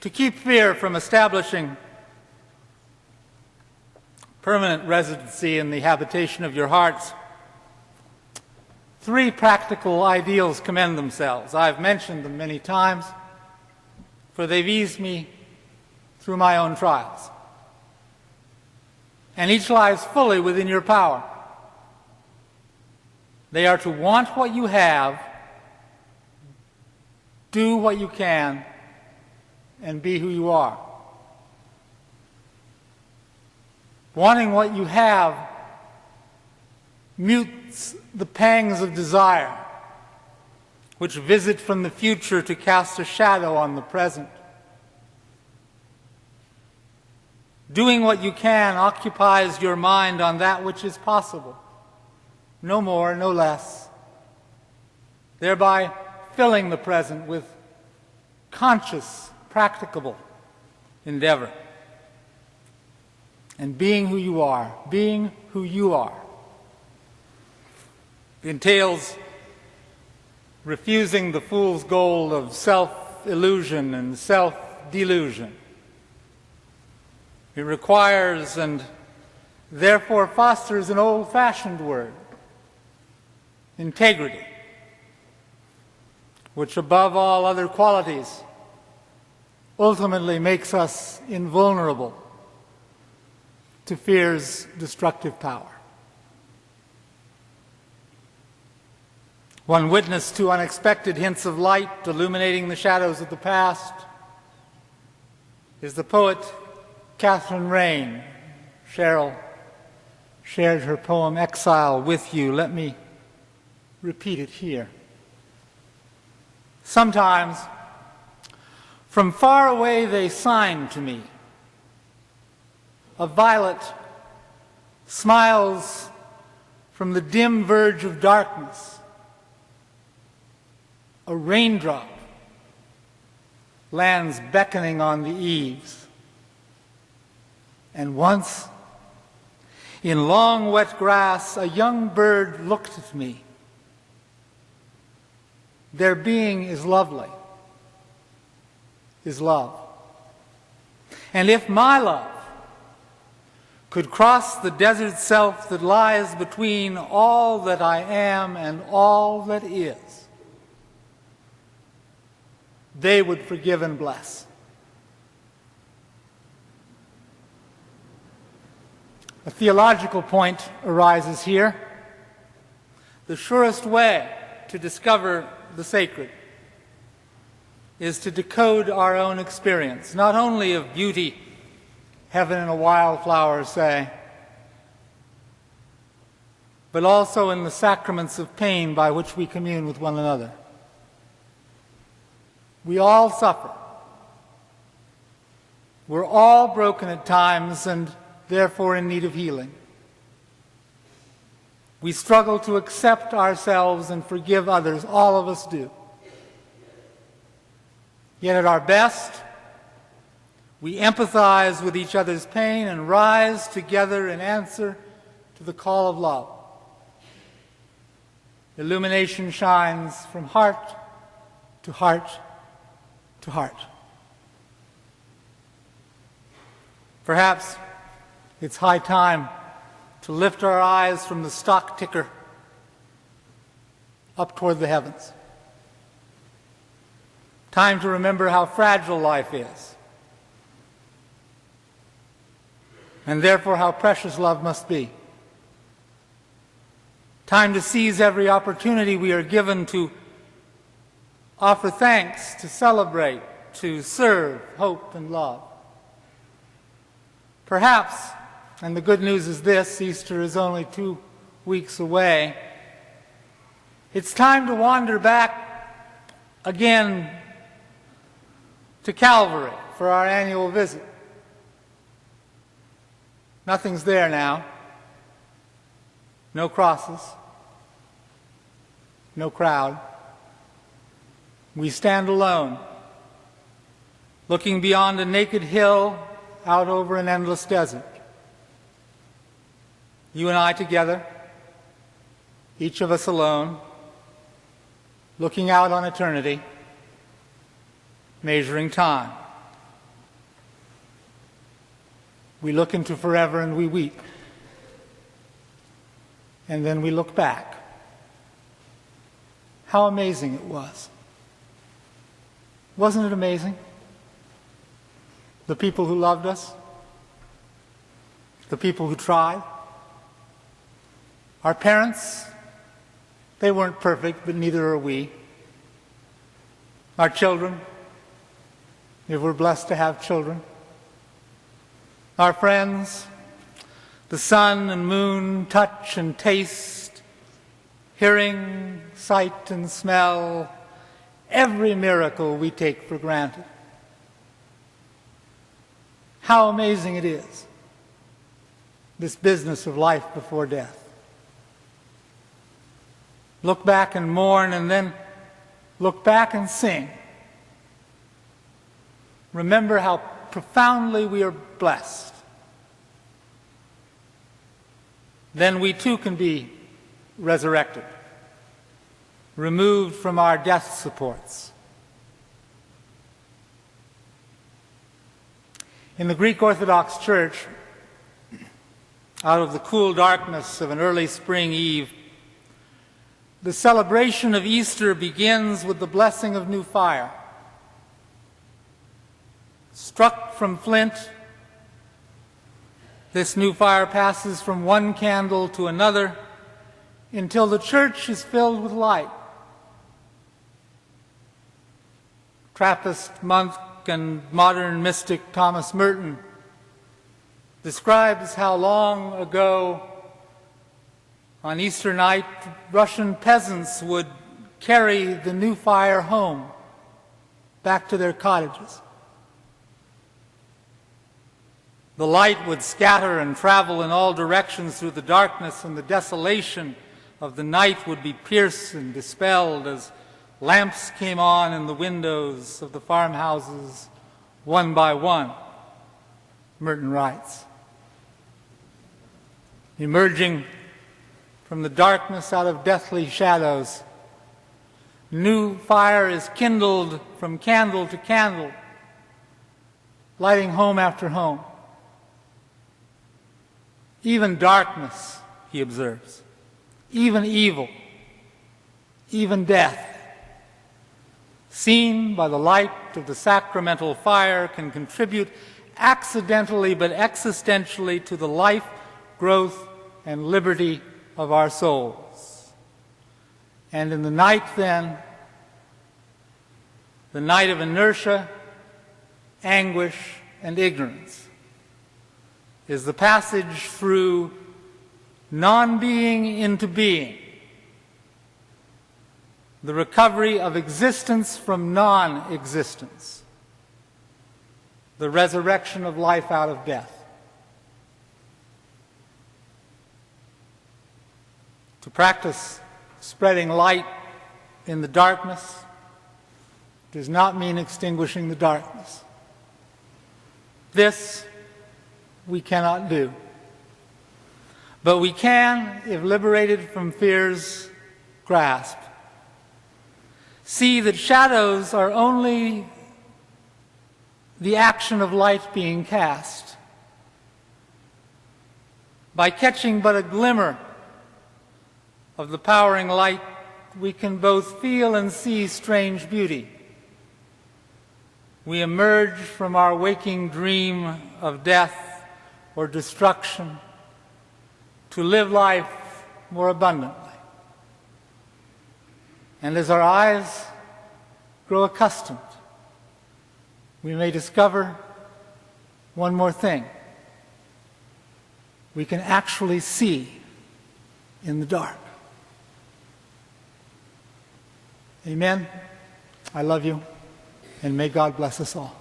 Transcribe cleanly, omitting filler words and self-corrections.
To keep fear from establishing permanent residency in the habitation of your hearts, three practical ideals commend themselves. I've mentioned them many times, for they've eased me through my own trials. And each lies fully within your power. They are to want what you have, do what you can, and be who you are. Wanting what you have mutes the pangs of desire, which visit from the future to cast a shadow on the present. Doing what you can occupies your mind on that which is possible, no more, no less, thereby filling the present with conscious, practicable endeavor. And being who you are, entails refusing the fool's gold of self-illusion and self-delusion. It requires and therefore fosters an old-fashioned word, integrity, which above all other qualities ultimately makes us invulnerable to fear's destructive power. One witness to unexpected hints of light illuminating the shadows of the past is the poet Catherine Raine. Cheryl shared her poem Exile with you. Let me repeat it here. Sometimes, from far away they sign to me. A violet smiles from the dim verge of darkness. A raindrop lands beckoning on the eaves. And once, in long wet grass, a young bird looked at me. Their being is lovely, is love. And if my love could cross the desert self that lies between all that I am and all that is, they would forgive and bless. A theological point arises here. The surest way to discover the sacred is to decode our own experience, not only of beauty, heaven and a wildflower say, but also in the sacraments of pain by which we commune with one another. We all suffer. We're all broken at times and therefore in need of healing. We struggle to accept ourselves and forgive others. All of us do. Yet at our best, we empathize with each other's pain and rise together in answer to the call of love. Illumination shines from heart to heart to heart. Perhaps it's high time to lift our eyes from the stock ticker up toward the heavens. Time to remember how fragile life is, and therefore how precious love must be. Time to seize every opportunity we are given to offer thanks, to celebrate, to serve, hope, and love. Perhaps, and the good news is this, Easter is only 2 weeks away, it's time to wander back again to Calvary for our annual visit. Nothing's there now. No crosses. No crowd. We stand alone, looking beyond a naked hill out over an endless desert. You and I together, each of us alone, looking out on eternity, measuring time. We look into forever and we weep. And then we look back. How amazing it was. Wasn't it amazing? The people who loved us, the people who tried. Our parents, they weren't perfect, but neither are we. Our children, if we're blessed to have children. Our friends, the sun and moon, touch and taste, hearing, sight and smell, every miracle we take for granted. How amazing it is, this business of life before death. Look back and mourn, and then look back and sing. Remember how profoundly we are blessed. Then we too can be resurrected, removed from our death supports. In the Greek Orthodox Church, out of the cool darkness of an early spring eve, the celebration of Easter begins with the blessing of new fire. Struck from flint, this new fire passes from one candle to another until the church is filled with light. Trappist monk and modern mystic Thomas Merton describes how long ago on Easter night Russian peasants would carry the new fire home back to their cottages. The light would scatter and travel in all directions through the darkness, and the desolation of the night would be pierced and dispelled as lamps came on in the windows of the farmhouses one by one, Merton writes. Emerging from the darkness out of deathly shadows, new fire is kindled from candle to candle, lighting home after home. Even darkness, he observes, even evil, even death, seen by the light of the sacramental fire, can contribute accidentally but existentially to the life, growth, and liberty of our souls. And in the night then, the night of inertia, anguish, and ignorance, is the passage through non-being into being, the recovery of existence from non-existence, the resurrection of life out of death. To practice spreading light in the darkness does not mean extinguishing the darkness. This we cannot do. But we can, if liberated from fear's grasp, see that shadows are only the action of light being cast. By catching but a glimmer of the powering light, we can both feel and see strange beauty. We emerge from our waking dream of death or destruction to live life more abundantly. And as our eyes grow accustomed, we may discover one more thing. We can actually see in the dark. Amen. I love you, and may God bless us all.